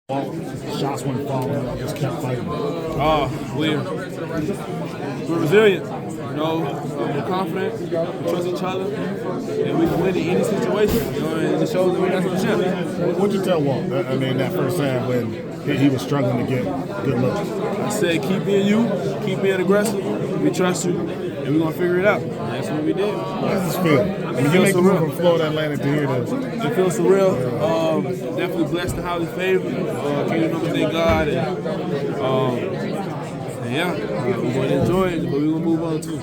Shots weren't falling, just kept fighting. We're resilient. We're confident, we trust each other, and we can win in any situation. And it just shows that we're national champions. What'd you tell Walt? I mean, that first half when he was struggling to get good looks. I said, keep being you, keep being aggressive. We trust you, and we're gonna figure it out. And that's what we did. How does this feel? I mean, you make the move from Florida Atlantic to here to. It feels surreal. Definitely blessed and highly favored. Can't even thank God. We're going to enjoy it, but we're going to move on too.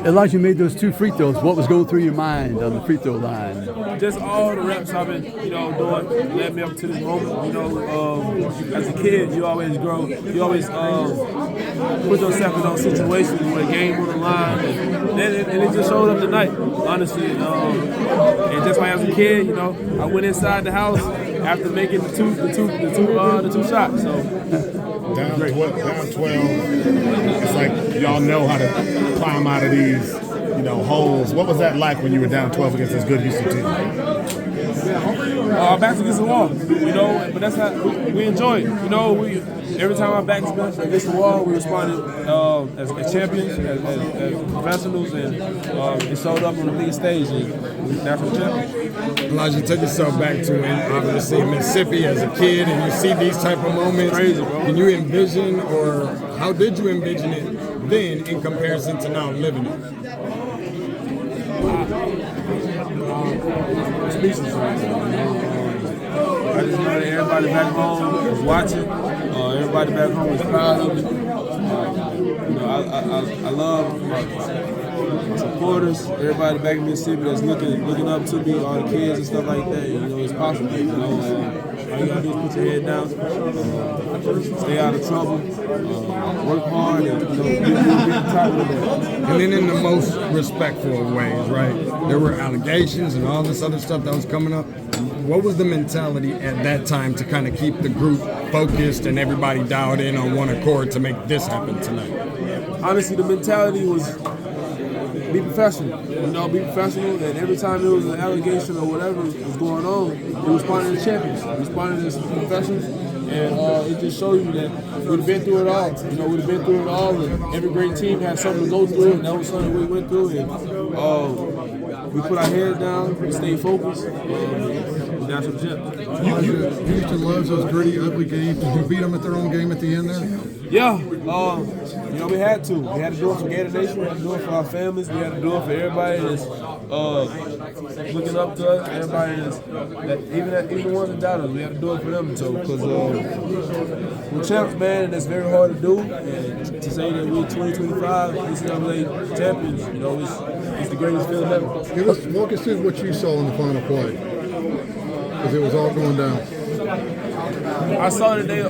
Elijah made those 2 free throws. What was going through your mind on the free throw line? Just all the reps I've been, doing led me up to this moment. As a kid, you always grow. You always put yourself in those situations where a game on the line, and it just showed up tonight, honestly. And just like as a kid, I went inside the house after making the two shots. So. Down 12. It's like y'all know how to climb out of these, holes. What was that like when you were down 12 against this good Houston team? Our backs against the wall, but that's how we enjoy it. Every time our backs against the wall, we responded as champions, as professionals, and it showed up on the biggest stage, and we're national champions. Elijah, take yourself back to obviously in Mississippi as a kid, and you see these type of moments. Crazy, bro. Can you envision, or how did you envision it then in comparison to now living it? Speechless. I just know that everybody back home was watching. Everybody back home was proud of me. I love my supporters, everybody back in Mississippi that's looking up to me, all the kids and stuff like that. It's possible. All you gotta do is put your head down, stay out of trouble, work hard, and get the top of that. And then in the most respectful of ways, right? There were allegations and all this other stuff that was coming up. What was the mentality at that time to kind of keep the group focused and everybody dialed in on one accord to make this happen tonight? Honestly, the mentality was be professional. Be professional. And every time there was an allegation or whatever was going on, we responded as champions. We responded as professionals. And it just shows you that we've been through it all. We've been through it all. And every great team has something to go through. And that was something we went through. And we put our heads down. We stayed focused. National champ. Houston loves those gritty, ugly games. Did you beat them at their own game at the end there? Yeah. We had to. We had to do it for Gator Nation. We had to do it for our families. We had to do it for everybody that's looking up to us. Everybody even the ones that doubt us. We had to do it for them too. Because we're champs, man, and it's very hard to do. And to say that we're 2025 NCAA champions, it's the greatest feeling ever. Walk us through what you saw in the final play. Because it was all going down. I saw that they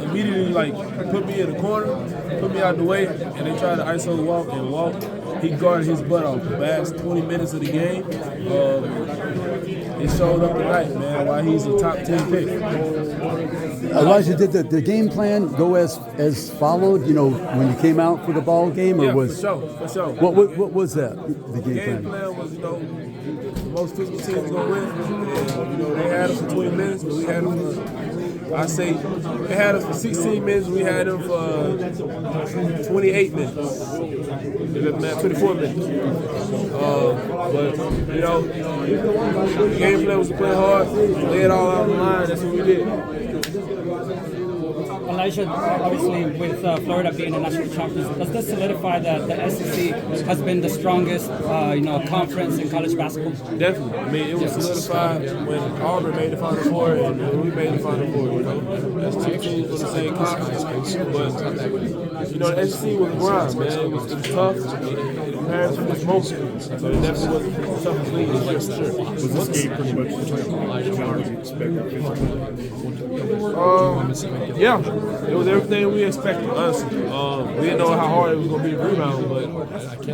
immediately put me in the corner, put me out the way, and they tried to ISO walk. He guarded his butt off the last 20 minutes of the game. It showed up tonight, man, why he's a top 10 pick. Elijah, did the game plan go as followed, when you came out for the ball game? Or for sure. What was that, the game plan? The game plan was, the most physical team was going to win. And, they had us for 20 minutes, but we had them for, they had us for 16 minutes, we had them for 28 minutes. 24 minutes. But, the game plan was to play hard, lay it all out on the line, that's what we did. Elijah, obviously with Florida being a national champion, does this solidify that the SEC has been the strongest, conference in college basketball? Definitely. I mean, it was solidified when Auburn made the Final Four and when we made the Final Four. That's 2 teams from the same conference. But the SEC was a grind, man. It was tough. It prepared for this moment. So it definitely was the toughest league this year for sure. Was this game pretty much Elijah Martin expected? Yeah. It was everything we expected, honestly. We didn't know how hard it was going to be to rebound, but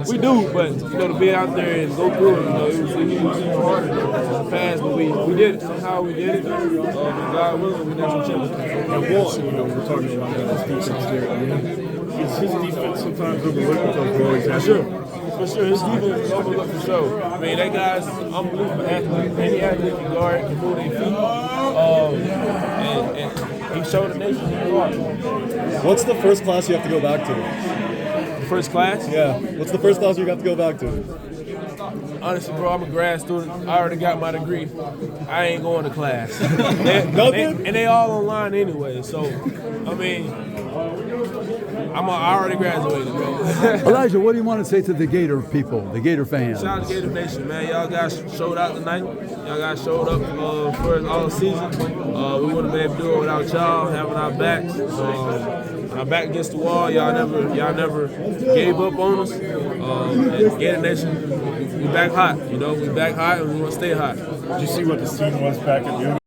we do. But, to be out there and go through it, it was even harder to pass, but we did it. Somehow we did it. God willing, we national champions. And we're talking about his defense there. Is his defense sometimes overlooked with those boys? For sure. His defense is overlooked for sure. I mean, that guy's an unbelievable athlete. Any athlete can guard, can move their feet. And show the nation who you are. What's the first class you have to go back to? First class? Yeah. What's the first class you have to go back to? Honestly, bro, I'm a grad student. I already got my degree. I ain't going to class. And they all online anyway. So, I mean, I already graduated, bro. Elijah, what do you want to say to the Gator people, the Gator fans? Shout out to Gator Nation, man. Y'all guys showed out tonight. Y'all guys showed up for us all season. We wouldn't be able to do it without y'all having our backs. Our back against the wall. Y'all never gave up on us. And Gator Nation, we back hot. You know, we back hot and we want to stay hot. Did you see what the scene was back at Union